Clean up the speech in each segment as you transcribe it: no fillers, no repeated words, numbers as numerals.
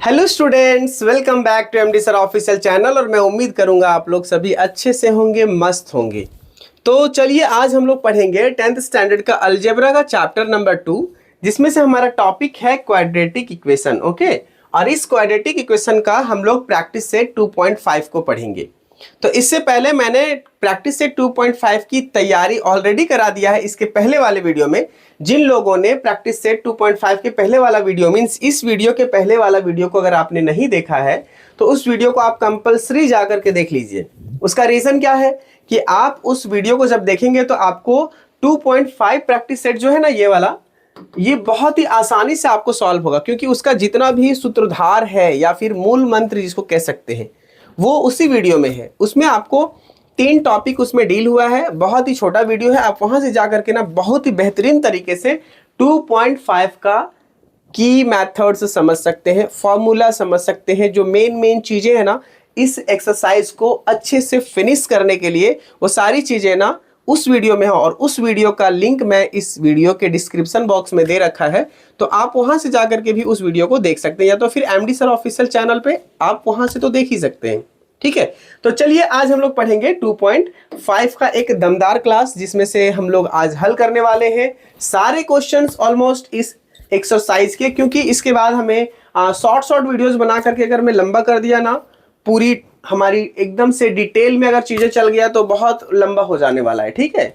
Hello students, welcome back to MD sir official channel. और मैं उम्मीद करूंगा आप लोग सभी अच्छे से होंगे, मस्त होंगे। तो चलिए आज हम लोग पढ़ेंगे 10th स्टैंडर्ड का अलजेब्रा का चैप्टर नंबर 2, जिसमें से हमारा टॉपिक है क्वाड्रेटिक इक्वेशन। ओके, और इस क्वाड्रेटिक इक्वेशन का हम लोग प्रैक्टिस सेट 2.5 को पढ़ेंगे। तो इससे पहले मैंने प्रैक्टिस सेट 2.5 की तैयारी ऑलरेडी करा दिया है इसके पहले वाले वीडियो में। जिन लोगों ने प्रैक्टिस सेट 2.5 के पहले वाला वीडियो मींस इस वीडियो के पहले वाला वीडियो को अगर आपने नहीं देखा है तो उस वीडियो को आप कंपलसरी जाकर के देख लीजिए। उसका रीजन क्या है कि आप उस वीडियो को जब देखेंगे तो आपको 2.5 प्रैक्टिस सेट जो है ना, ये वाला, ये बहुत ही आसानी से आपको सॉल्व होगा, क्योंकि उसका जितना भी सूत्रधार है या फिर मूल मंत्र जिसको कह सकते हैं वो उसी वीडियो में है। उसमें आपको 3 टॉपिक उसमें डील हुआ है। बहुत ही छोटा वीडियो है, आप वहां से जाकर के ना बहुत ही बेहतरीन तरीके से 2.5 का की मेथड्स समझ सकते हैं, फॉर्मूला समझ सकते हैं। जो मेन चीजें हैं ना इस एक्सरसाइज को अच्छे से फिनिश करने के लिए, वो सारी चीजें ना उस वीडियो में है। और उस वीडियो का लिंक मैं इस वीडियो के डिस्क्रिप्शन बॉक्स में दे रखा है, तो आप वहां से जाकर के भी उस वीडियो को देख सकते हैं, या तो फिर एमडी सर ऑफिशियल चैनल पे आप वहां से तो देख ही सकते हैं। ठीक है, तो चलिए आज हम लोग पढ़ेंगे 2.5 का एक दमदार क्लास, जिसमें से हम लोग आज हल करने वाले हैं सारे क्वेश्चंस ऑलमोस्ट इस एक्सरसाइज के। क्योंकि इसके बाद हमें शॉर्ट वीडियोस बना करके अगर मैं लंबा कर दिया ना, पूरी हमारी एकदम से डिटेल में अगर चीजें चल गया तो बहुत लंबा हो जाने वाला है। ठीक है,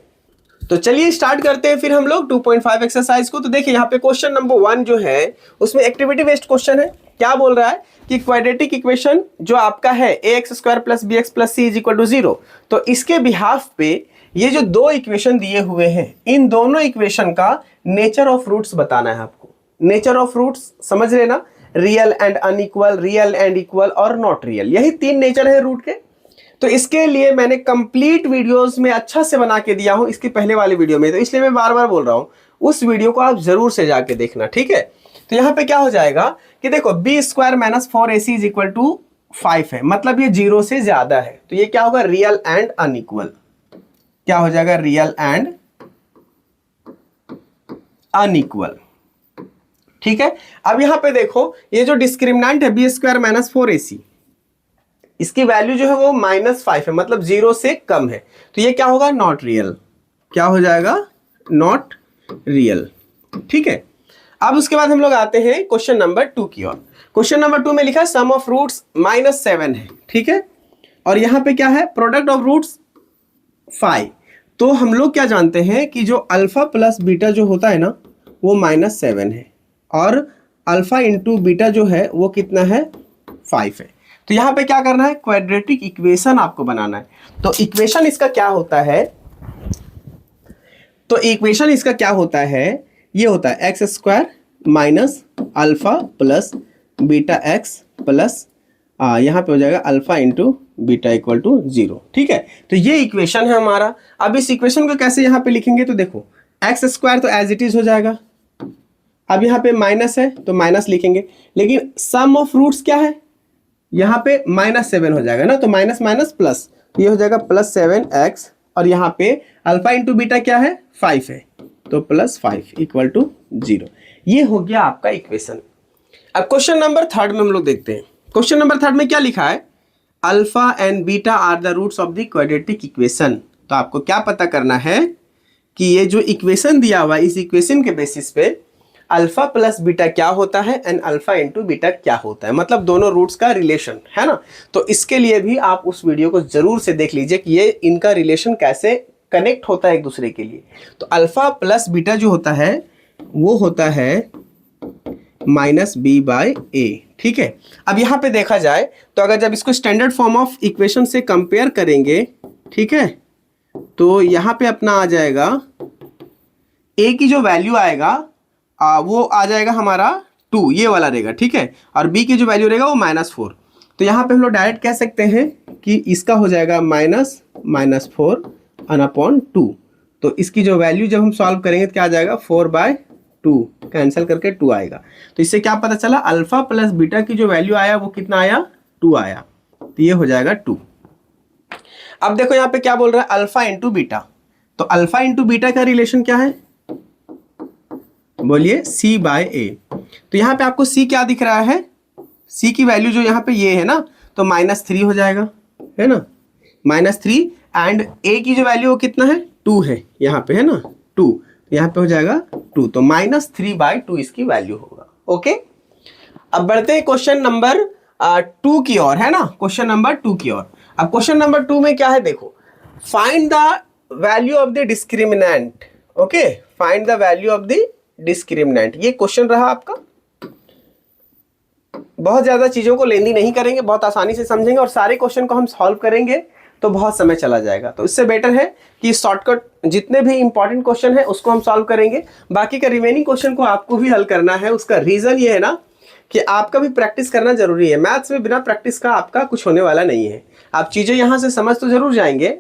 तो चलिए स्टार्ट करते हैं फिर हम लोग 2.5 एक्सरसाइज को। तो देखिए यहाँ पे क्वेश्चन नंबर 1 जो है उसमें एक्टिविटी बेस्ड क्वेश्चन है। क्या बोल रहा है कि क्वाड्रेटिक इक्वेशन जो आपका है ax² + bx + c = 0, तो इसके बिहाफ पे ये जो 2 इक्वेशन दिए हुए हैं, इन दोनों इक्वेशन का नेचर ऑफ रूट्स बताना है आपको। नेचर ऑफ रूट्स समझ लेना, real and unequal, real and equal और नॉट रियल, यही 3 नेचर है रूट के। तो इसके लिए मैंने कंप्लीट वीडियोस में अच्छा से बना के दिया हूं इसके पहले वाले वीडियो में, तो इसलिए मैं बार बार बोल रहा हूं उस वीडियो को आप जरूर से जाके देखना। ठीक है, तो यहां पे क्या हो जाएगा कि देखो b² - 4ac = 5 है, मतलब ये 0 से ज्यादा है, तो ये क्या होगा, रियल एंड अनइक्वल। क्या हो जाएगा, रियल एंड अनइक्वल। ठीक है, अब यहां पे देखो ये जो डिस्क्रिमिनेंट है b² - 4ac, इसकी वैल्यू जो है वो -5 है, मतलब 0 से कम है, तो ये क्या होगा, नॉट रियल। क्या हो जाएगा, नॉट रियल। ठीक है, अब उसके बाद हम लोग आते हैं क्वेश्चन नंबर 2 की ओर। क्वेश्चन नंबर 2 में लिखा है सम ऑफ रूट्स -7 है। ठीक है, और यहां पे क्या है, प्रोडक्ट ऑफ रूट्स 5। तो हम लोग क्या जानते हैं कि जो अल्फा प्लस बीटा जो होता है ना वो -7 है, और अल्फा इंटू बीटा जो है वो कितना है, 5 है। तो यहां पे क्या करना है, क्वाड्रेटिक इक्वेशन आपको बनाना है। तो इक्वेशन इसका क्या होता है, ये होता है x² - alpha plus beta x plus यहाँ पे हो जाएगा अल्फा इंटू बीटा = 0। ठीक है, तो ये इक्वेशन है हमारा। अब इस इक्वेशन को कैसे यहाँ पे लिखेंगे, तो देखो x² तो एज इट इज हो जाएगा। अब यहाँ पे माइनस है तो माइनस लिखेंगे, लेकिन सम ऑफ रूट्स क्या है, यहाँ पे -7 हो जाएगा ना, तो माइनस माइनस प्लस, ये हो जाएगा +7x, और यहाँ पे अल्फा इंटू बीटा क्या है, 5 है, तो +5 = 0। ये हो गया आपका इक्वेशन। अब क्वेश्चन नंबर 3 में हम लोग देखते हैं। क्वेश्चन नंबर 3 में क्या लिखा है, alpha and beta are the roots of the quadratic equation. तो आपको क्या पता करना है कि ये जो इक्वेशन दिया हुआ है, इस इक्वेशन के बेसिस पे अल्फा प्लस बीटा क्या होता है एंड अल्फा इंटू बीटा क्या होता है, मतलब दोनों रूट्स का रिलेशन है ना। तो इसके लिए भी आप उस वीडियो को जरूर से देख लीजिए कि ये इनका रिलेशन कैसे कनेक्ट होता है एक दूसरे के लिए। तो अल्फा प्लस बीटा जो होता है वो होता है -b/a। ठीक है, अब यहाँ पे देखा जाए तो अगर जब इसको स्टैंडर्ड फॉर्म ऑफ इक्वेशन से कंपेयर करेंगे, ठीक है, तो यहाँ पे अपना आ जाएगा a की जो वैल्यू आएगा वो आ जाएगा हमारा 2, ये वाला रहेगा। ठीक है, और b की जो वैल्यू रहेगा वो -4। तो यहाँ पे हम लोग डायरेक्ट कह सकते हैं कि इसका हो जाएगा -4/2। तो इसकी जो वैल्यू जब हम सॉल्व करेंगे तो क्या आ जाएगा, 4/2, कैंसिल करके 2 आएगा। तो इससे क्या पता चला, अल्फा प्लस बीटा की जो वैल्यू आया वो कितना आया, 2 आया, तो ये हो जाएगा 2। अब देखो यहाँ पे क्या बोल रहा है, अल्फा इंटू बीटा। तो अल्फा इंटू बीटा का रिलेशन क्या है, बोलिए, c/a। तो यहाँ पे आपको c क्या दिख रहा है, सी की वैल्यू जो यहाँ पे ये है ना, तो -3 हो जाएगा, है ना, -3। एंड ए की जो वैल्यू वो कितना है, 2 है यहाँ पे, है ना, 2, यहाँ पे हो जाएगा 2, तो -3/2 इसकी वैल्यू होगा। ओके, अब बढ़ते हैं क्वेश्चन नंबर 2 की ओर, है ना, क्वेश्चन नंबर 2 की ओर। अब क्वेश्चन नंबर 2 में क्या है, देखो, find the value of the discriminant. Okay, find the value of the discriminant, ये क्वेश्चन रहा आपका। बहुत ज्यादा चीजों को लेंदी नहीं करेंगे, बहुत आसानी से समझेंगे, और सारे क्वेश्चन को हम सॉल्व करेंगे तो बहुत समय चला जाएगा। तो इससे बेटर है कि शॉर्टकट जितने भी इंपॉर्टेंट क्वेश्चन है उसको हम सॉल्व करेंगे, बाकी का रिमेनिंग क्वेश्चन को आपको भी हल करना है। उसका रीजन ये है ना कि आपका भी प्रैक्टिस करना जरूरी है। मैथ्स में बिना प्रैक्टिस का आपका कुछ होने वाला नहीं है। आप चीजें यहाँ से समझ तो जरूर जाएंगे,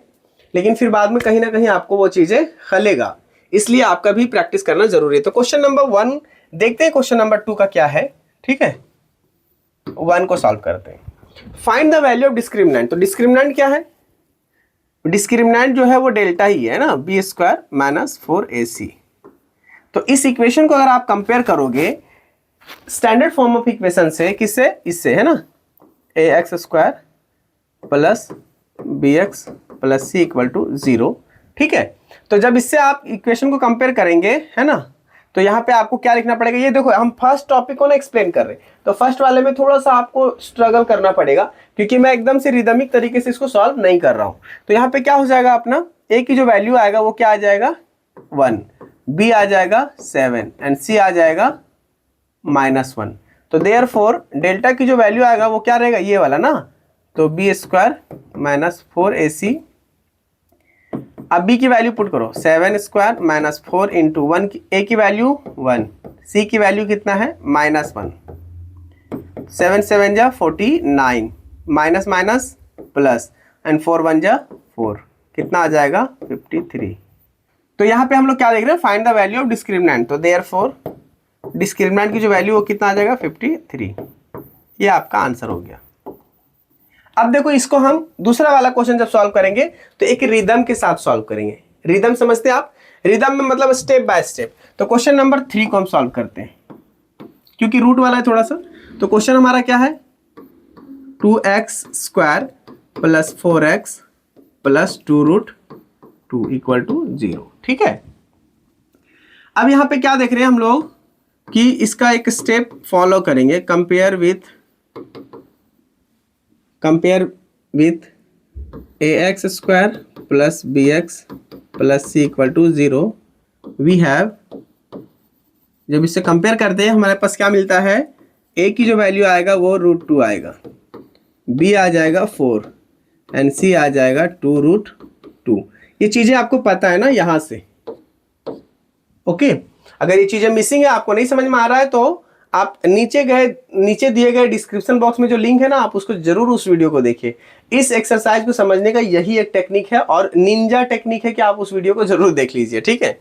लेकिन फिर बाद में कहीं ना कहीं आपको वो चीजें खलेगा, इसलिए आपका भी प्रैक्टिस करना जरूरी है। तो क्वेश्चन नंबर 1 देखते हैं, क्वेश्चन नंबर 2 का क्या है। ठीक है, 1 को सॉल्व करते हैं। Find the value of discriminant. तो डिस्क्रिमिनेंट क्या है, डिस्क्रिमिनेंट जो है वो डेल्टा ही है ना, b² - 4ac। तो इस इक्वेशन को अगर आप कंपेयर करोगे स्टैंडर्ड फॉर्म ऑफ इक्वेशन से, किससे, इससे, है ना, ax² + bx + c = 0। ठीक है, तो जब इससे आप इक्वेशन को कंपेयर करेंगे, है ना, तो यहाँ पे आपको क्या लिखना पड़ेगा, ये देखो हम फर्स्ट टॉपिक को ना एक्सप्लेन कर रहे हैं, तो फर्स्ट वाले में थोड़ा सा आपको स्ट्रगल करना पड़ेगा, क्योंकि मैं एकदम से रिदमिक तरीके से इसको सॉल्व नहीं कर रहा हूँ। तो यहाँ पे क्या हो जाएगा, अपना ए की जो वैल्यू आएगा वो क्या आ जाएगा, 1, बी आ जाएगा 7 एंड सी आ जाएगा -1। तो देयरफॉर डेल्टा की जो वैल्यू आएगा वो क्या रहेगा, ये वाला ना, तो b² - 4ac। अब b की वैल्यू पुट करो, 7² - 4 × 1, a की वैल्यू 1, c की वैल्यू कितना है, -1। 7 × 7 = 49, माइनस माइनस प्लस एंड 4 × 1 = 4, कितना आ जाएगा, 53। तो यहाँ पे हम लोग क्या देख रहे हैं, find the value of discriminant. तो देयरफॉर डिस्क्रिमिनेंट की जो वैल्यू वो कितना आ जाएगा, 53। ये आपका आंसर हो गया। अब देखो, इसको हम दूसरा वाला क्वेश्चन जब सॉल्व करेंगे तो एक रिदम के साथ सॉल्व करेंगे। रिदम समझते हैं आप, रिदम में मतलब स्टेप बाय स्टेप। तो क्वेश्चन नंबर 3 को हम सॉल्व करते हैं, क्योंकि रूट वाला है थोड़ा सा। तो क्वेश्चन हमारा क्या है, 2x² + 4x + 2√2 = 0। ठीक है, अब यहाँ पे क्या देख रहे हैं हम लोग कि इसका एक स्टेप फॉलो करेंगे, compare with ax² + bx + c = 0। We have, जब इससे कंपेयर करते हैं हमारे पास क्या मिलता है, a की जो वैल्यू आएगा वो √2 आएगा, b आ जाएगा 4 एंड c आ जाएगा 2√2। ये चीजें आपको पता है ना यहाँ से। ओके, अगर ये चीजें मिसिंग है, आपको नहीं समझ में आ रहा है, तो आप नीचे दिए गए डिस्क्रिप्शन बॉक्स में जो लिंक है ना, आप उसको जरूर उस वीडियो को देखिए। इस एक्सरसाइज को समझने का यही एक टेक्निक है और निंजा टेक्निक है कि आप उस वीडियो को जरूर देख लीजिए। ठीक है,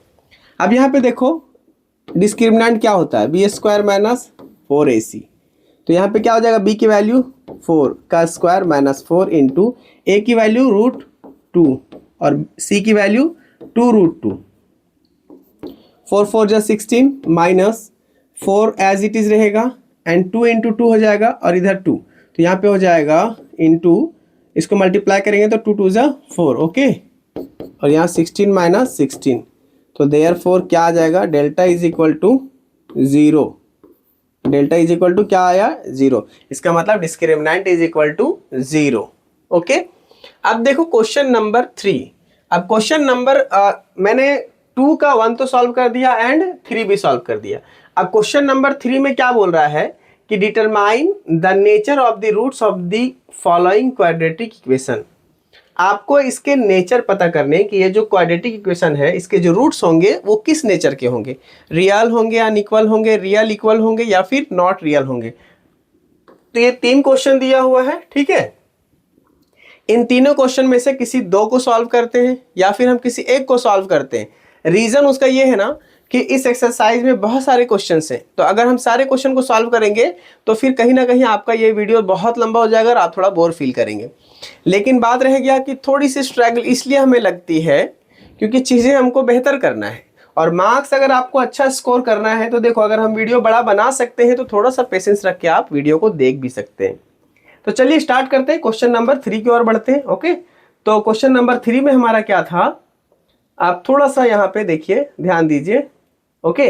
अब यहाँ पे देखो डिस्क्रिमिनेंट क्या होता है, b² - 4ac। तो यहाँ पे क्या हो जाएगा, b की वैल्यू 4 का स्क्वायर -4 × a की वैल्यू √2 और c की value 2√2। 4 4 = 16 minus 4 as it is रहेगा एंड 2 × 2 हो जाएगा और इधर 2, तो यहाँ पे हो जाएगा इंटू, इसको मल्टीप्लाई करेंगे तो 2 2 = 4। ओके, और यहाँ 16 - 16, तो देयरफॉर क्या आ जाएगा, delta is equal to 0। Delta is equal to क्या आया, 0। इसका मतलब discriminant is equal to 0। Okay, अब देखो क्वेश्चन नंबर 3। अब क्वेश्चन नंबर मैंने 2 का 1 तो सॉल्व कर दिया एंड 3 भी सॉल्व कर दिया। अब क्वेश्चन नंबर 3 में क्या बोल रहा है कि determine the nature of the roots of the following quadratic equation. आपको इसके नेचर पता करने कि ये जो क्वाड्रेटिक इक्वेशन है इसके जो रूट्स होंगे वो किस नेचर के होंगे, रियल होंगे, अनइक्वल होंगे, रियल इक्वल होंगे या फिर नॉट रियल होंगे। तो ये 3 क्वेश्चन दिया हुआ है। ठीक है, इन तीनों क्वेश्चन में से किसी 2 को सॉल्व करते हैं या फिर हम किसी एक को सॉल्व करते हैं। रीजन उसका ये है ना कि इस एक्सरसाइज में बहुत सारे क्वेश्चन हैं, तो अगर हम सारे क्वेश्चन को सॉल्व करेंगे तो फिर कहीं ना कहीं आपका ये वीडियो बहुत लंबा हो जाएगा और आप थोड़ा बोर फील करेंगे। लेकिन बात रह गया कि थोड़ी सी स्ट्रगल इसलिए हमें लगती है क्योंकि चीज़ें हमको बेहतर करना है और मार्क्स अगर आपको अच्छा स्कोर करना है तो देखो, अगर हम वीडियो बड़ा बना सकते हैं तो थोड़ा सा पेशेंस रख के आप वीडियो को देख भी सकते हैं। तो चलिए स्टार्ट करते हैं, क्वेश्चन नंबर 3 की ओर बढ़ते हैं। ओके, तो क्वेश्चन नंबर 3 में हमारा क्या था, आप थोड़ा सा यहाँ पे देखिए, ध्यान दीजिए। ओके,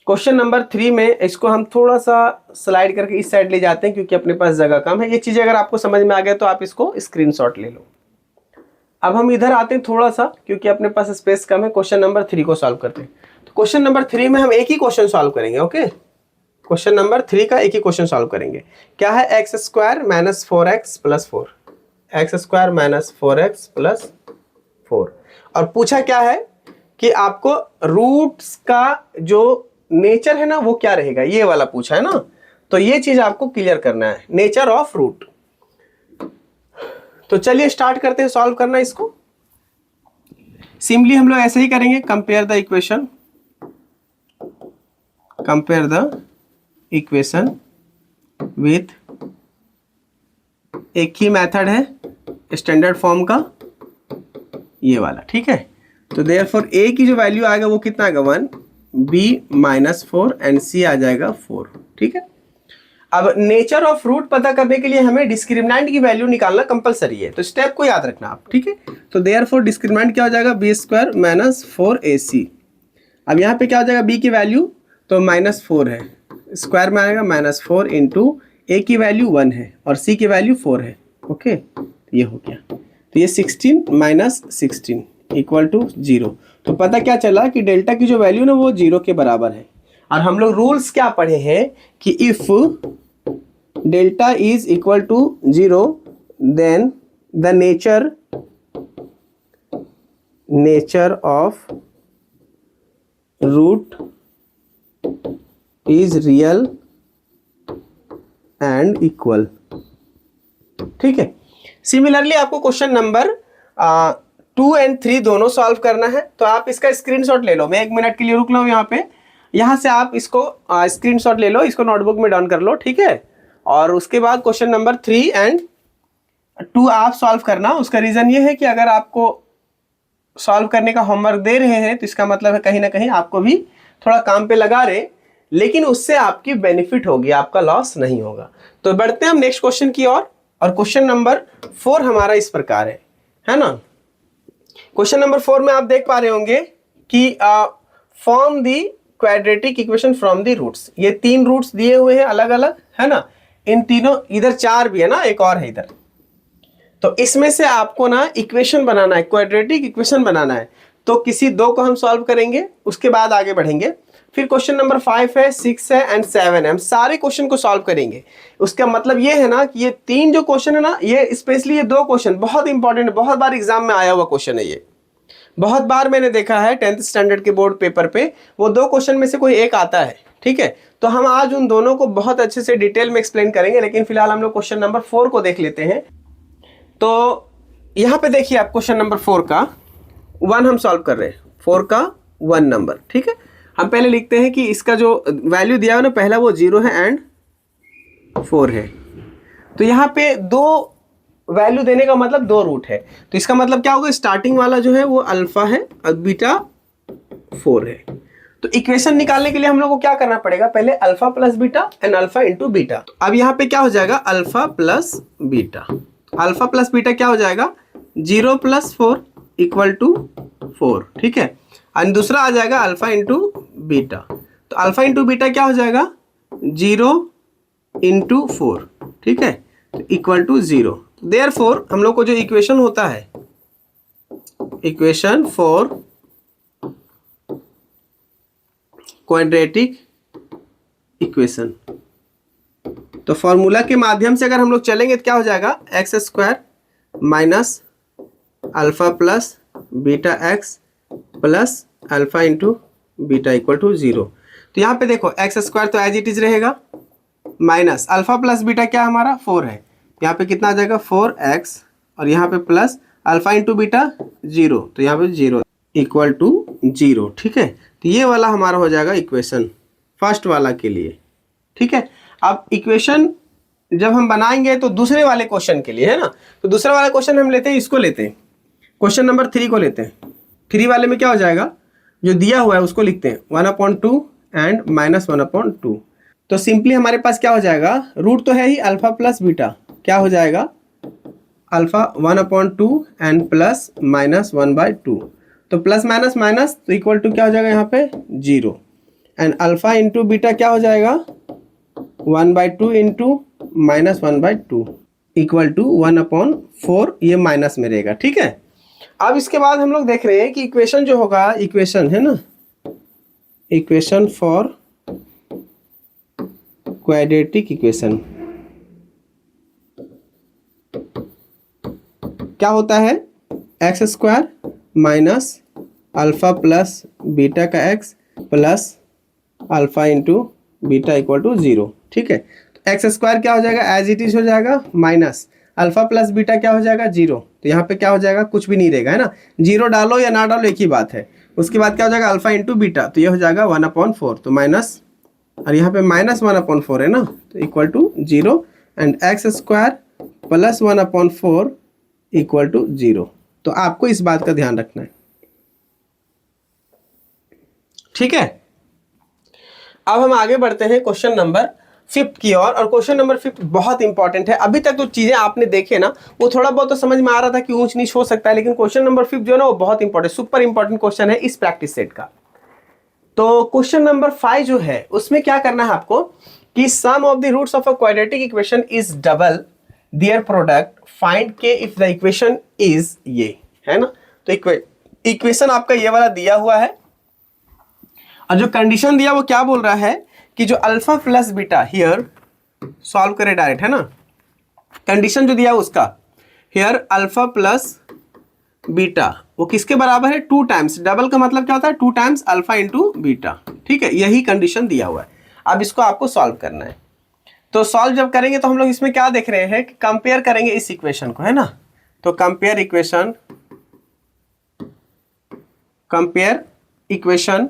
क्वेश्चन नंबर 3 में इसको हम थोड़ा सा स्लाइड करके इस साइड ले जाते हैं क्योंकि अपने पास जगह कम है। ये चीजें अगर आपको समझ में आ गए तो आप इसको स्क्रीनशॉट ले लो। अब हम इधर आते हैं थोड़ा सा, क्योंकि अपने पास स्पेस कम है। क्वेश्चन नंबर 3 को सॉल्व करते हैं। तो क्वेश्चन नंबर 3 में हम एक ही क्वेश्चन सॉल्व करेंगे। ओके, क्वेश्चन नंबर 3 का एक ही क्वेश्चन सॉल्व करेंगे। क्या है, x square minus 4x plus 4, x square minus 4x plus 4। और पूछा क्या है कि आपको रूट्स का जो नेचर है ना वो क्या रहेगा, ये वाला पूछा है ना। तो ये चीज आपको क्लियर करना है, नेचर ऑफ रूट। तो चलिए स्टार्ट करते हैं सॉल्व करना इसको। सिंपली हम लोग ऐसे ही करेंगे, compare the equation, compare the equation with, एक ही मेथड है स्टैंडर्ड फॉर्म का, ये वाला। ठीक है, तो देयरफॉर ए की जो वैल्यू आएगा वो कितना आएगा 1, बी -4 एंड सी आ जाएगा 4। ठीक है, अब नेचर ऑफ रूट पता करने के लिए हमें डिस्क्रिमिनेंट की वैल्यू निकालना कंपलसरी है, तो स्टेप को याद रखना आप। ठीक है, तो देयरफॉर डिस्क्रिमिनेंट क्या हो जाएगा, बी स्क्वायर माइनस 4ac। अब यहाँ पे क्या हो जाएगा, बी की वैल्यू तो -4 है, स्क्वायर में आएगा -4 इंटू ए की वैल्यू 1 है और सी की वैल्यू 4 है। ओके, ये हो गया। तो ये 16 माइनस 16 इक्वल टू 0। तो पता क्या चला कि डेल्टा की जो वैल्यू ना वो 0 के बराबर है। और हम लोग रूल्स क्या पढ़े हैं कि if delta is equal to 0 then the nature of root is real and equal. ठीक है, सिमिलरली आपको क्वेश्चन नंबर 2 एंड 3 दोनों सॉल्व करना है। तो आप इसका स्क्रीनशॉट ले लो, मैं 1 मिनट के लिए रुक लो यहाँ पे, यहाँ से आप इसको स्क्रीनशॉट ले लो, इसको नोटबुक में डाउन कर लो। ठीक है, और उसके बाद क्वेश्चन नंबर 3 एंड 2 आप सॉल्व करना। उसका रीजन ये है कि अगर आपको सॉल्व करने का होमवर्क दे रहे हैं तो इसका मतलब है कहीं ना कहीं आपको भी थोड़ा काम पे लगा रहे, लेकिन उससे आपकी बेनिफिट होगी, आपका लॉस नहीं होगा। तो बढ़ते हैं हम नेक्स्ट क्वेश्चन की ओर। और क्वेश्चन नंबर 4 हमारा इस प्रकार है ना। क्वेश्चन नंबर 4 में आप देख पा रहे होंगे कि form the quadratic equation from the roots. ये 3 रूट्स दिए हुए हैं अलग अलग, है ना। इन तीनों, इधर 4 भी है ना, एक और है इधर। तो इसमें से आपको ना इक्वेशन बनाना है, क्वाड्रेटिक इक्वेशन बनाना है। तो किसी 2 को हम सॉल्व करेंगे, उसके बाद आगे बढ़ेंगे। फिर क्वेश्चन नंबर 5 है, 6 है एंड 7 है। हम सारे क्वेश्चन को सॉल्व करेंगे। उसका मतलब ये है ना कि ये 3 जो क्वेश्चन है ना, ये स्पेशली ये 2 क्वेश्चन बहुत इंपॉर्टेंट है, बहुत बार एग्जाम में आया हुआ क्वेश्चन है ये। बहुत बार मैंने देखा है 10th स्टैंडर्ड के बोर्ड पेपर पे वो 2 क्वेश्चन में से कोई एक आता है। ठीक है, तो हम आज उन दोनों को बहुत अच्छे से डिटेल में एक्सप्लेन करेंगे, लेकिन फिलहाल हम लोग क्वेश्चन नंबर 4 को देख लेते हैं। तो यहाँ पे देखिए आप, क्वेश्चन नंबर 4 का 1 हम सॉल्व कर रहे हैं, 4 का 1 नंबर। ठीक है, हम पहले लिखते हैं कि इसका जो वैल्यू दिया हुआ ना, पहला वो 0 है एंड 4 है। तो यहाँ पे 2 वैल्यू देने का मतलब 2 रूट है। तो इसका मतलब क्या होगा, स्टार्टिंग वाला जो है वो अल्फा है और बीटा 4 है। तो इक्वेशन निकालने के लिए हम लोग को क्या करना पड़ेगा, पहले alpha plus beta and alpha into beta. तो अब यहाँ पे क्या हो जाएगा, alpha plus beta. Alpha plus beta क्या हो जाएगा, 0 प्लस 4 इक्वल टू 4। ठीक है, और दूसरा आ जाएगा अल्फा इंटू बीटा। तो अल्फा इंटू बीटा क्या हो जाएगा, 0 इंटू 4। ठीक है, तो इक्वल टू 0। देयरफॉर हम लोग को जो इक्वेशन होता है, इक्वेशन फॉर क्वाड्रेटिक इक्वेशन, तो फॉर्मूला के माध्यम से अगर हम लोग चलेंगे तो क्या हो जाएगा, x square minus alpha plus beta x plus alpha into beta equal to 0। तो यहाँ पे देखो एक्स स्क्वायर तो एज इट इज रहेगा, माइनस अल्फा प्लस बीटा क्या हमारा 4 है, यहाँ पे कितना आ जाएगा 4x, और यहाँ पे प्लस अल्फा इंटू बीटा 0, तो यहाँ पे 0 इक्वल टू 0। ठीक है, तो ये वाला हमारा हो जाएगा इक्वेशन फर्स्ट वाला के लिए। ठीक है, अब इक्वेशन जब हम बनाएंगे तो दूसरे वाले क्वेश्चन के लिए, है ना। तो दूसरा वाला क्वेश्चन हम लेते हैं, इसको लेते हैं, क्वेश्चन नंबर 3 को लेते हैं। 3 वाले में क्या हो जाएगा, जो दिया हुआ है उसको लिखते हैं 1/2 एंड -1/2। तो सिंपली हमारे पास क्या हो जाएगा, रूट तो है ही अल्फा प्लस बीटा, क्या हो जाएगा अल्फा 1/2 एंड प्लस -1/2। तो प्लस माइनस माइनस तो इक्वल टू क्या हो जाएगा यहाँ पे 0 एंड अल्फा इंटू बीटा क्या हो जाएगा 1/2 इंटू -1/2 इक्वल टू 1/4, ये माइनस में रहेगा। ठीक है, अब इसके बाद हम लोग देख रहे हैं कि इक्वेशन जो होगा, इक्वेशन है ना, इक्वेशन फॉर क्वाड्रेटिक इक्वेशन क्या होता है, x square minus alpha plus beta का x plus alpha into beta equal to 0। ठीक है, तो एक्स स्क्वायर क्या हो जाएगा एज इट इज हो जाएगा माइनस अल्फा प्लस बीटा क्या हो जाएगा 0। तो यहाँ पे क्या हो जाएगा, कुछ भी नहीं रहेगा, है ना, 0 डालो या ना डालो एक ही बात है। उसके बाद क्या हो जाएगा अल्फा इंटू बीटा, तो ये हो जाएगा 1/4, तो माइनस, और यहाँ पे -1/4 है ना, तो equal to 0 and x square plus 1/4 equal to 0। तो आपको इस बात का ध्यान रखना है। ठीक है, अब हम आगे बढ़ते हैं क्वेश्चन नंबर 5 की ओर, और क्वेश्चन नंबर 5 बहुत इंपॉर्टेंट है। अभी तक तो चीजें आपने देखे ना, वो थोड़ा बहुत तो समझ में आ रहा था कि ऊंच नीच हो सकता है, लेकिन क्वेश्चन नंबर 5 जो है ना वो बहुत इंपॉर्टेंट, सुपर इंपॉर्टेंट क्वेश्चन है इस प्रैक्टिस सेट का। तो क्वेश्चन नंबर 5 जो है उसमें क्या करना है आपको कि sum of the roots of a quadratic equation is double their product, find k if the equation is ये, है ना। तो इक्वेशन आपका ये वाला दिया हुआ है, और जो कंडीशन दिया वो क्या बोल रहा है कि जो alpha plus beta, here solve करे डायरेक्ट, है ना, कंडीशन जो दिया उसका हियर अल्फा प्लस बीटा वो किसके बराबर है 2 टाइम्स, डबल का मतलब क्या होता है 2 टाइम्स अल्फा इंटू बीटा। ठीक है, यही कंडीशन दिया हुआ है। अब इसको आपको सॉल्व करना है। तो सॉल्व जब करेंगे तो हम लोग इसमें क्या देख रहे हैं कि कंपेयर करेंगे इस इक्वेशन को, है ना। तो compare equation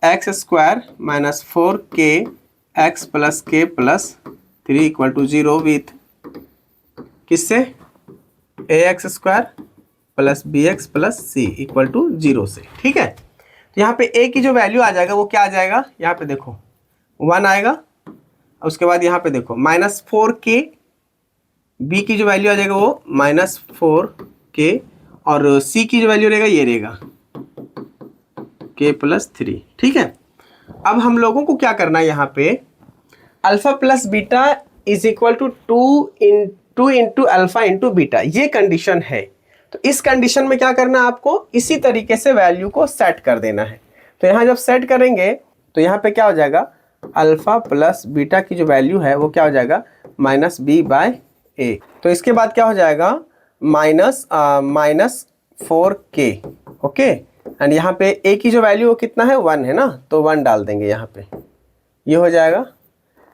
x square minus 4k x plus k plus 3 equal to 0 with किससे a x square plus B x plus C equal to 0 से। ठीक है, तो यहाँ पे ए की जो वैल्यू आ जाएगा वो क्या आ जाएगा, यहाँ पे देखो 1 आएगा, उसके बाद यहाँ पे देखो -4k, बी की जो वैल्यू आ जाएगा वो -4k, और सी की जो वैल्यू रहेगा ये रहेगा k प्लस 3। ठीक है, अब हम लोगों को क्या करना है, यहाँ पे alpha plus beta is equal to 2 into alpha into beta, ये कंडीशन है। तो इस कंडीशन में क्या करना है आपको, इसी तरीके से वैल्यू को सेट कर देना है। तो यहाँ जब सेट करेंगे तो यहाँ पे क्या हो जाएगा, अल्फा प्लस बीटा की जो वैल्यू है वो क्या हो जाएगा -b/a। तो इसके बाद क्या हो जाएगा -4k, ओके, एंड यहाँ पे a की जो वैल्यू वो कितना है 1 है ना, तो 1 डाल देंगे यहाँ पे, ये हो जाएगा।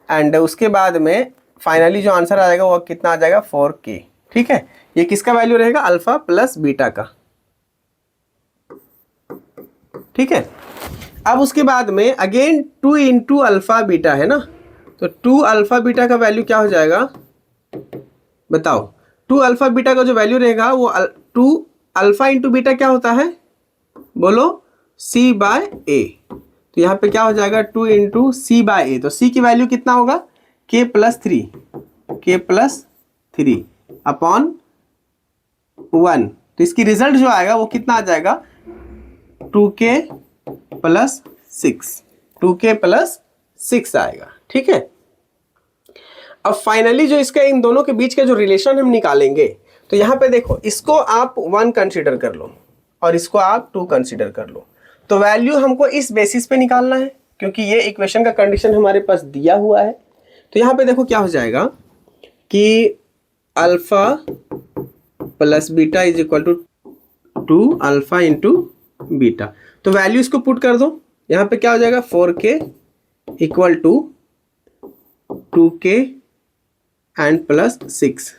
एंड उसके बाद में फाइनली जो आंसर आ जाएगा वो कितना आ जाएगा 4k। ठीक है, ये किसका वैल्यू रहेगा, अल्फा प्लस बीटा का। ठीक है, अब उसके बाद में अगेन 2 इंटू अल्फा बीटा है ना, तो 2 अल्फा बीटा का वैल्यू क्या हो जाएगा बताओ, 2 अल्फा बीटा का जो वैल्यू रहेगा वो 2 अल्फा इंटू बीटा क्या होता है बोलो c/a। तो यहाँ पे क्या हो जाएगा 2 इंटू c/a, तो c की वैल्यू कितना होगा k प्लस 3 अपॉन 1। तो इसकी रिजल्ट जो आएगा वो कितना आ जाएगा 2k प्लस 6 आएगा। ठीक है, अब फाइनली जो इसका इन दोनों के बीच का जो रिलेशन हम निकालेंगे, तो यहाँ पे देखो इसको आप 1 कंसीडर कर लो और इसको आप 2 कंसीडर कर लो। तो वैल्यू हमको इस बेसिस पे निकालना है, क्योंकि ये इक्वेशन का कंडीशन हमारे पास दिया हुआ है। तो यहाँ पे देखो क्या हो जाएगा कि alpha plus beta is equal to 2 alpha into beta. तो वैल्यू इसको पुट कर दो, यहाँ पे क्या हो जाएगा 4k equal to 2k and plus 6,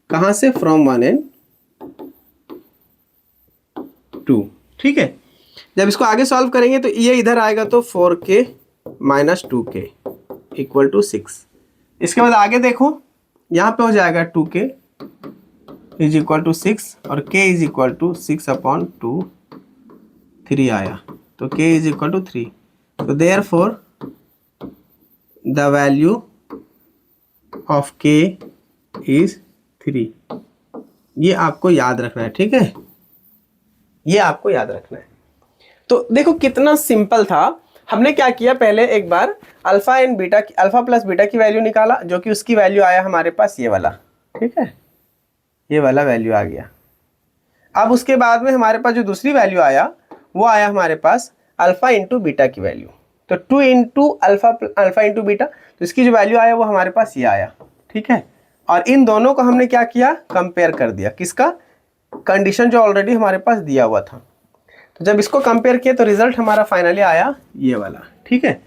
कहाँ से फ्रॉम 1 एंड 2। ठीक है, जब इसको आगे सॉल्व करेंगे तो ये इधर आएगा तो 4k minus 2k equal to 6। इसके बाद आगे देखो यहाँ पे हो जाएगा 2k इज इक्वल टू 6 और k इज इक्वल टू 6/2 3 आया। तो k इज इक्वल टू 3, तो therefore the value of k is 3। ये आपको याद रखना है, ठीक है, ये आपको याद रखना है। तो देखो कितना सिंपल था। हमने क्या किया, पहले एक बार अल्फा एंड बीटा की, अल्फा प्लस बीटा की वैल्यू निकाला, जो कि उसकी वैल्यू आया हमारे पास ये वाला, ठीक है, ये वाला वैल्यू आ गया। अब उसके बाद में हमारे पास जो दूसरी वैल्यू आया वो आया हमारे पास अल्फा इंटू बीटा की वैल्यू, तो 2 इंटू अल्फा इंटू बीटा, तो इसकी जो वैल्यू आया वो हमारे पास ये आया, ठीक है। और इन दोनों को हमने क्या किया, कंपेयर कर दिया, किसका, कंडीशन जो ऑलरेडी हमारे पास दिया हुआ था। तो जब इसको कंपेयर किया तो रिजल्ट हमारा फाइनली आया ये वाला, ठीक है।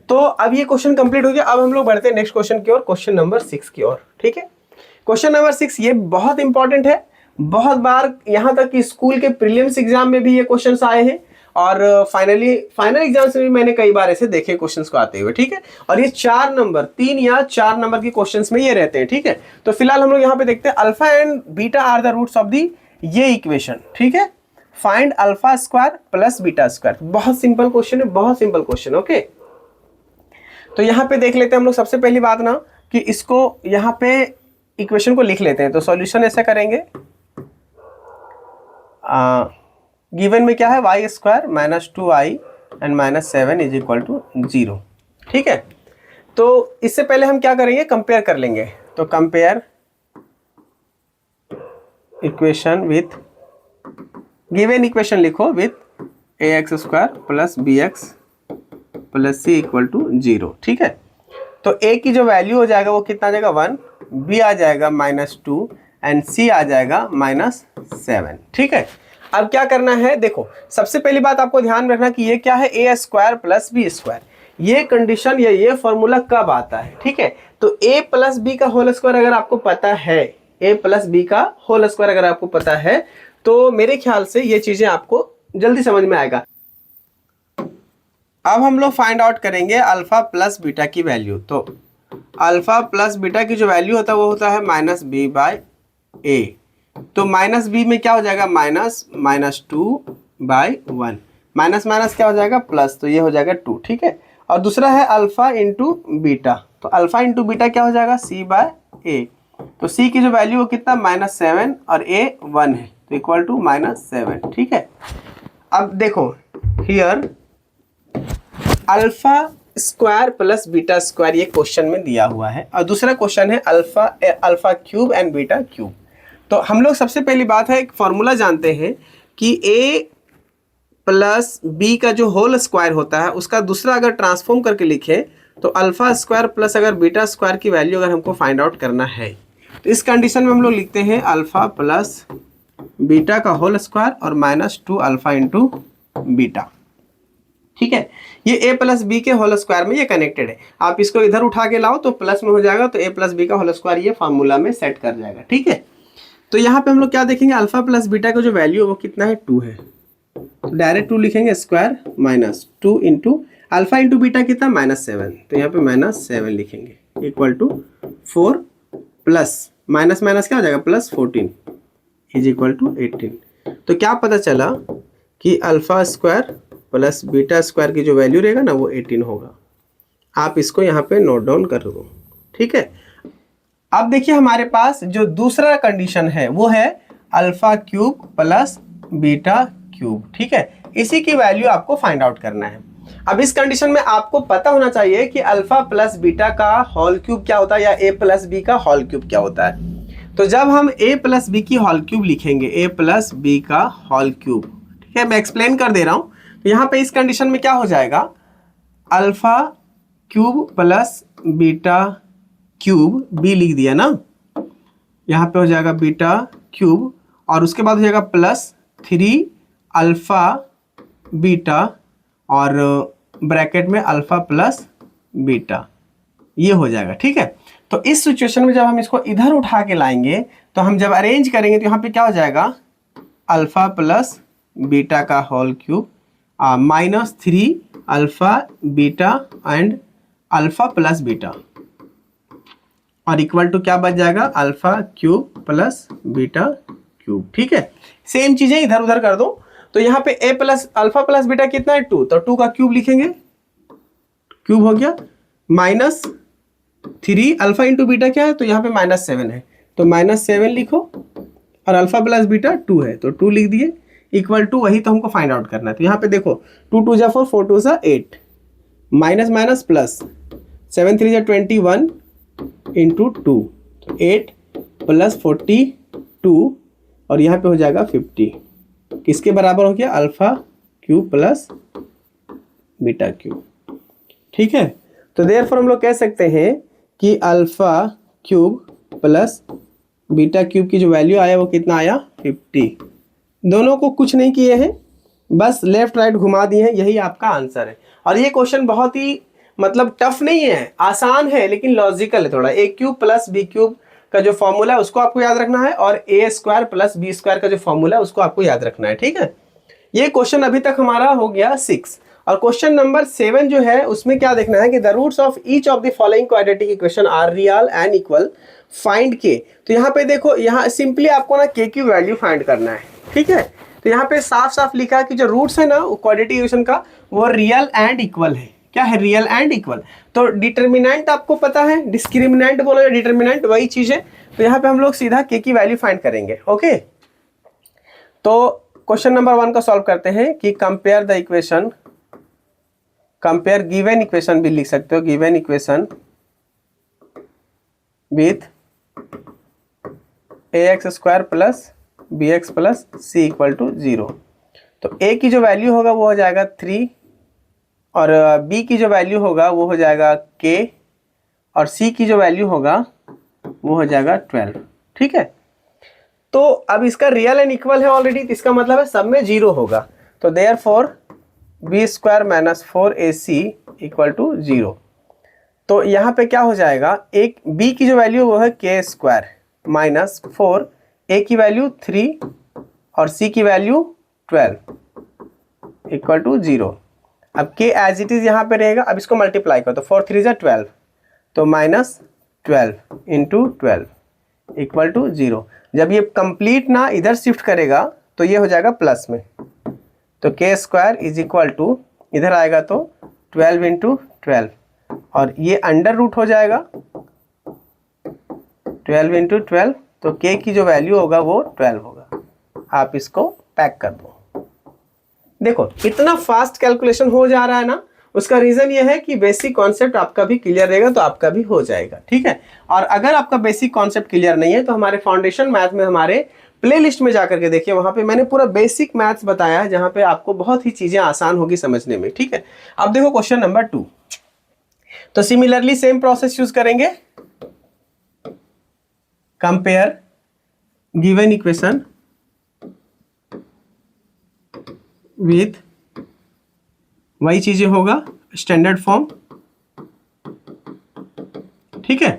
तो अब ये क्वेश्चन कंप्लीट हो गया। अब हम लोग बढ़ते हैं नेक्स्ट क्वेश्चन की ओर, क्वेश्चन नंबर 6 की ओर, ठीक है। क्वेश्चन नंबर 6 ये बहुत इंपॉर्टेंट है, बहुत बार यहाँ तक कि स्कूल के प्रीलिम्स एग्जाम में भी ये क्वेश्चंस आए हैं, और फाइनल एग्जाम्स में भी मैंने कई बार ऐसे देखे क्वेश्चंस को आते हुए, ठीक है। और ये 4 नंबर, 3 या 4 नंबर के क्वेश्चंस में ये रहते हैं, ठीक है। तो फिलहाल हम लोग यहाँ पे देखते हैं alpha and beta are the roots of the ये इक्वेशन, ठीक है। Find alpha square plus beta square, बहुत सिंपल क्वेश्चन है, बहुत सिंपल क्वेश्चन, ओके। तो यहाँ पे देख लेते हैं हम लोग सबसे पहली बात ना, कि इसको यहाँ पे इक्वेशन को लिख लेते हैं। तो सॉल्यूशन ऐसा करेंगे, गिवन में क्या है, y square minus 2i and minus 7 is equal to 0, ठीक है। तो इससे पहले हम क्या करेंगे, कंपेयर कर लेंगे। तो compare equation with, given equation लिखो, with ax square plus bx plus c equal to 0, ठीक है। तो a की जो वैल्यू हो जाएगा वो कितना आ जाएगा 1, b आ जाएगा -2 एंड c आ जाएगा -7, ठीक है। अब क्या करना है, देखो सबसे पहली बात आपको ध्यान रखना कि ये क्या है, a square plus b square, ये कंडीशन या ये फॉर्मूला कब आता है, ठीक है। तो a प्लस b का होल स्क्वायर अगर आपको पता है, a प्लस b का होल स्क्वायर अगर आपको पता है, तो मेरे ख्याल से ये चीजें आपको जल्दी समझ में आएगा। अब हम लोग फाइंड आउट करेंगे अल्फा प्लस बीटा की वैल्यू। तो अल्फा प्लस बीटा की जो वैल्यू होता है वो होता है -b/a। तो माइनस बी में क्या हो जाएगा, -2/1, माइनस माइनस क्या हो जाएगा, प्लस, तो ये हो जाएगा 2, ठीक है। और दूसरा है अल्फा इंटू बीटा, तो अल्फा इंटू बीटा क्या हो जाएगा, c/a। तो c की जो वैल्यू वो कितना, -7 और a 1 है, तो इक्वल टू -7, ठीक है। अब देखो here alpha square plus beta square ये क्वेश्चन में दिया हुआ है, और दूसरा क्वेश्चन है alpha cube and beta cube. तो हम लोग सबसे पहली बात है, एक फॉर्मूला जानते हैं कि a प्लस बी का जो होल स्क्वायर होता है उसका दूसरा अगर ट्रांसफॉर्म करके लिखें तो अल्फा स्क्वायर प्लस अगर बीटा स्क्वायर की वैल्यू अगर हमको फाइंड आउट करना है, तो इस कंडीशन में हम लोग लिखते हैं अल्फा प्लस बीटा का होल स्क्वायर और -2 अल्फा इंटू बीटा, ठीक है। ये a प्लस बी के होल स्क्वायर में ये कनेक्टेड है, आप इसको इधर उठा के लाओ तो प्लस में हो जाएगा, तो a प्लस बी का होल स्क्वायर ये फार्मूला में सेट कर जाएगा, ठीक है। तो यहाँ पे हम लोग क्या देखेंगे, अल्फा प्लस बीटा का जो वैल्यू है वो कितना है, 2 है, तो डायरेक्ट 2 लिखेंगे, square -2 into alpha into beta कितना, -7, तो यहाँ पे -7 लिखेंगे, equal to 4 plus minus minus क्या हो जाएगा, +14 इज इक्वल टू 18। तो क्या पता चला कि alpha square plus beta square की जो वैल्यू रहेगा ना वो 18 होगा। आप इसको यहाँ पे नोट डाउन कर दो, ठीक है। अब देखिए हमारे पास जो दूसरा कंडीशन है वो है alpha cube plus beta cube, ठीक है। इसी की वैल्यू आपको फाइंड आउट करना है। अब इस कंडीशन में आपको पता होना चाहिए कि अल्फा प्लस बीटा का होल क्यूब क्या होता है या a प्लस बी का होल क्यूब क्या होता है। तो जब हम a प्लस बी की होल क्यूब लिखेंगे, a प्लस बी का होल क्यूब, ठीक है, मैं एक्सप्लेन कर दे रहा हूं। तो यहाँ पे इस कंडीशन में क्या हो जाएगा, alpha cube plus beta cube, B लिख दिया ना, यहाँ पे हो जाएगा बीटा क्यूब और उसके बाद हो जाएगा +3 अल्फा बीटा और ब्रैकेट में अल्फा प्लस बीटा, ये हो जाएगा, ठीक है। तो इस सिचुएशन में जब हम इसको इधर उठा के लाएंगे तो हम जब अरेंज करेंगे तो यहाँ पे क्या हो जाएगा, अल्फा प्लस बीटा का whole cube -3 alpha beta and alpha plus beta और इक्वल टू क्या बच जाएगा, alpha cube plus beta cube, ठीक है। सेम चीजें इधर उधर कर दो। तो यहाँ पे a plus alpha plus beta कितना है 2, तो 2 का क्यूब लिखेंगे, क्यूब हो गया, -3 अल्फा इंटू बीटा क्या है, तो यहाँ पे -7 है, तो -7 लिखो, और अल्फा प्लस बीटा 2 है तो 2 लिख दिए, इक्वल टू वही तो हमको फाइंड आउट करना है। तो यहाँ पे देखो 2 2 जा 4, 4 2 जा 8, माइनस माइनस प्लस, 7 3 जा 21 इंटू 2, तो 8 प्लस 42 और यहाँ पे हो जाएगा 50, किसके बराबर हो गया, alpha cube plus beta cube. ठीक है, तो देयरफॉर हम लोग कह सकते हैं कि alpha cube plus beta cube की जो वैल्यू आया वो कितना आया, 50। दोनों को कुछ नहीं किए हैं, बस लेफ्ट राइट घुमा दिए हैं, यही आपका आंसर है। और ये क्वेश्चन बहुत ही मतलब टफ नहीं है, आसान है, लेकिन लॉजिकल है थोड़ा। ए क्यूब प्लस बी क्यूब का जो फॉर्मूला है उसको आपको याद रखना है, और ए स्क्वायर प्लस बी स्क्वायर का जो फॉर्मूला है उसको आपको याद रखना है। ठीक है, ये क्वेश्चन अभी तक हमारा हो गया 6। और क्वेश्चन नंबर 7 जो है उसमें क्या देखना है कि the roots of each of the following quadratic equation are real and equal, find K. तो यहाँ पे देखो, यहाँ सिंपली आपको ना के की वैल्यू फाइंड करना है। ठीक है, तो यहाँ पे साफ साफ लिखा है कि जो रूट्स है ना क्वाड्रेटिक इक्वेशन का वो रियल एंड इक्वल है। क्या है, रियल एंड इक्वल। तो डिटर्मिनेंट आपको पता है, डिस्क्रिमिनेंट बोलो या डिटर्मिनेंट वही चीज है। तो यहाँ पे हम लोग सीधा के की वैल्यू फाइंड करेंगे। ओके, तो क्वेश्चन नंबर 1 का सॉल्व करते हैं कि compare the equation, compare given equation भी लिख सकते हो, given equation with ax square plus B x plus C equal to 0। तो a की जो वैल्यू होगा वो हो जाएगा 3, और b की जो वैल्यू होगा वो हो जाएगा k, और c की जो वैल्यू होगा वो हो जाएगा 12। ठीक है, तो अब इसका रियल एंड इक्वल है ऑलरेडी, तो इसका मतलब है सब में 0 होगा। तो therefore B square minus 4ac equal to 0। तो यहाँ पे क्या हो जाएगा, एक b की जो वैल्यू वो है k स्क्वायर माइनस 4, a की वैल्यू 3 और c की वैल्यू 12 इक्वल टू 0। अब k एज इट इज यहाँ पे रहेगा, अब इसको मल्टीप्लाई करो तो 4 3 जा 12, तो माइनस 12 इंटू 12 इक्वल टू 0। जब ये कंप्लीट ना इधर शिफ्ट करेगा तो ये हो जाएगा प्लस में, तो k square is equal to इधर आएगा तो 12 इंटू 12, और ये अंडर रूट हो जाएगा 12 इंटू 12, तो k की जो वैल्यू होगा वो 12 होगा। आप इसको पैक कर दो। देखो इतना फास्ट कैलकुलेशन हो जा रहा है ना, उसका रीजन ये है कि बेसिक कॉन्सेप्ट आपका भी क्लियर रहेगा तो आपका भी हो जाएगा। ठीक है, और अगर आपका बेसिक कॉन्सेप्ट क्लियर नहीं है तो हमारे फाउंडेशन मैथ में हमारे प्लेलिस्ट में जाकर के देखिए, वहां पे मैंने पूरा बेसिक मैथ्स बताया है, जहां पे आपको बहुत ही चीजें आसान होगी समझने में। ठीक है, अब देखो क्वेश्चन नंबर 2। तो सिमिलरली सेम प्रोसेस यूज करेंगे, कंपेयर गिवन इक्वेशन विथ, वही चीजें होगा स्टैंडर्ड फॉर्म। ठीक है,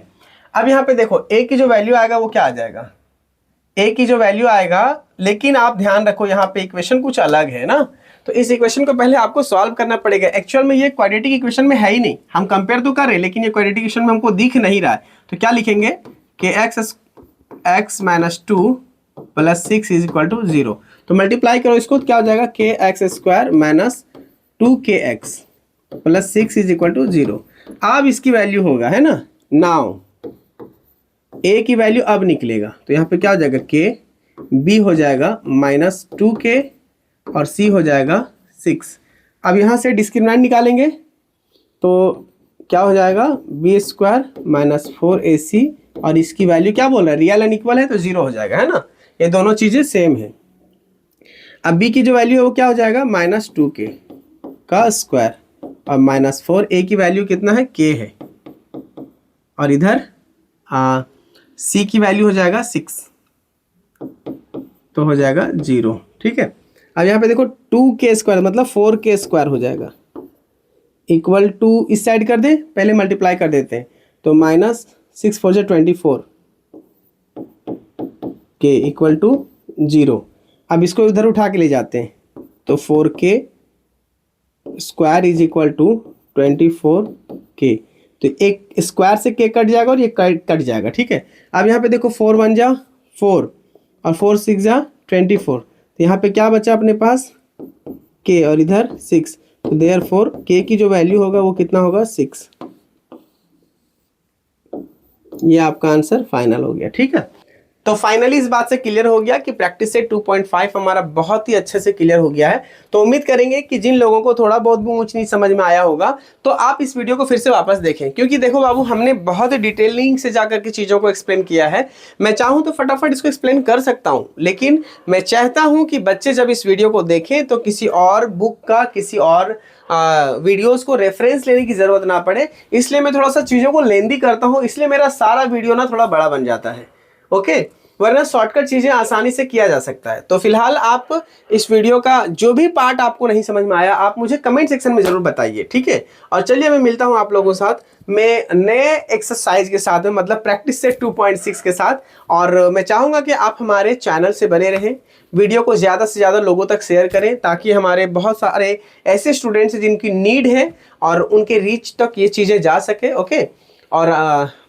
अब यहां पे देखो a की जो वैल्यू आएगा वो क्या आ जाएगा, a की जो वैल्यू आएगा, लेकिन आप ध्यान रखो यहाँ पे इक्वेशन कुछ अलग है ना, तो इस इक्वेशन को पहले आपको सॉल्व करना पड़ेगा। एक्चुअल में ये क्वाड्रेटिक इक्वेशन में है ही नहीं, हम कंपेयर तो कर रहे हैं लेकिन ये क्वाड्रेटिक इक्वेशन में हमको दिख नहीं रहा है। तो क्या लिखेंगे कि x minus 2 plus 6 is equal to 0। तो मल्टीप्लाई करो इसको तो क्या हो जाएगा, K X square minus 2kx plus 6 is equal to 0। अब इसकी वैल्यू होगा, है ना, नाउ a की वैल्यू अब निकलेगा, तो यहाँ पे क्या हो जाएगा, k, b हो जाएगा माइनस 2k और c हो जाएगा 6। अब यहाँ से डिस्क्रिमिनेंट निकालेंगे तो क्या हो जाएगा, b स्क्वायर माइनस 4ac, और इसकी वैल्यू क्या बोल रहा है, रियल एंड इक्वल है तो 0 हो जाएगा, है ना, ये दोनों चीजें सेम है। अब b की जो वैल्यू है वो क्या हो जाएगा, माइनस 2k का स्क्वायर, और माइनस 4a की वैल्यू कितना है, k है, और इधर c की वैल्यू हो जाएगा 6, तो हो जाएगा 0। ठीक है, अब यहाँ पे देखो 2k स्क्वायर मतलब 4k स्क्वायर हो जाएगा, इक्वल टू इस साइड कर दे, पहले मल्टीप्लाई कर देते हैं, तो माइनस 6 4 जा 24 k इक्वल टू 0। अब इसको इधर उठा के ले जाते हैं, तो 4k square is equal to 24k, तो एक स्क्वायर से k कट जाएगा और ये कट जाएगा। ठीक है, अब यहाँ पे देखो 4 1 जा 4 और 4 6 जा 24, तो यहाँ पे क्या बचा अपने पास, k और इधर 6, तो देयरफॉर k की जो वैल्यू होगा वो कितना होगा 6। ये आपका आंसर फाइनल हो गया। ठीक है, तो फाइनली इस बात से क्लियर हो गया कि प्रैक्टिस सेट 2.5 हमारा बहुत ही अच्छे से क्लियर हो गया है। तो उम्मीद करेंगे कि जिन लोगों को थोड़ा बहुत भी ऊंच नीच समझ में आया होगा तो आप इस वीडियो को फिर से वापस देखें, क्योंकि देखो बाबू हमने बहुत डिटेलिंग से जाकर के चीज़ों को एक्सप्लेन किया है। मैं चाहूँ तो फटाफट इसको एक्सप्लेन कर सकता हूँ, लेकिन मैं चाहता हूँ कि बच्चे जब इस वीडियो को देखें तो किसी और बुक का, किसी और वीडियोस को रेफरेंस लेने की जरूरत ना पड़े, इसलिए मैं थोड़ा सा चीज़ों को लेंदी करता हूँ, इसलिए मेरा सारा वीडियो ना थोड़ा बड़ा बन जाता है। ओके, वरना शॉर्टकट चीजें आसानी से किया जा सकता है। तो फिलहाल आप इस वीडियो का जो भी पार्ट आपको नहीं समझ में आया आप मुझे कमेंट सेक्शन में जरूर बताइए। ठीक है, और चलिए मैं मिलता हूं आप लोगों के साथ मैं नए एक्सरसाइज के साथ में, मतलब प्रैक्टिस सेट 2.6 के साथ। और मैं चाहूंगा कि आप हमारे चैनल से बने रहें, वीडियो को ज़्यादा से ज़्यादा लोगों तक शेयर करें, ताकि हमारे बहुत सारे ऐसे स्टूडेंट्स हैं जिनकी नीड है और उनके रीच तक ये चीज़ें जा सके। ओके, और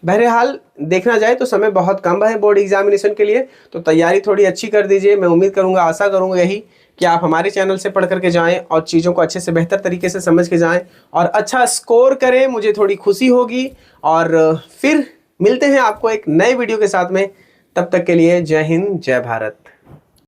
बहरहाल देखना जाए तो समय बहुत कम है बोर्ड एग्जामिनेशन के लिए, तो तैयारी थोड़ी अच्छी कर दीजिए। मैं उम्मीद करूंगा, आशा करूंगा यही कि आप हमारे चैनल से पढ़ करके जाएं और चीज़ों को अच्छे से बेहतर तरीके से समझ के जाएं और अच्छा स्कोर करें, मुझे थोड़ी खुशी होगी। और फिर मिलते हैं आपको एक नए वीडियो के साथ में, तब तक के लिए जय हिंद जय भारत।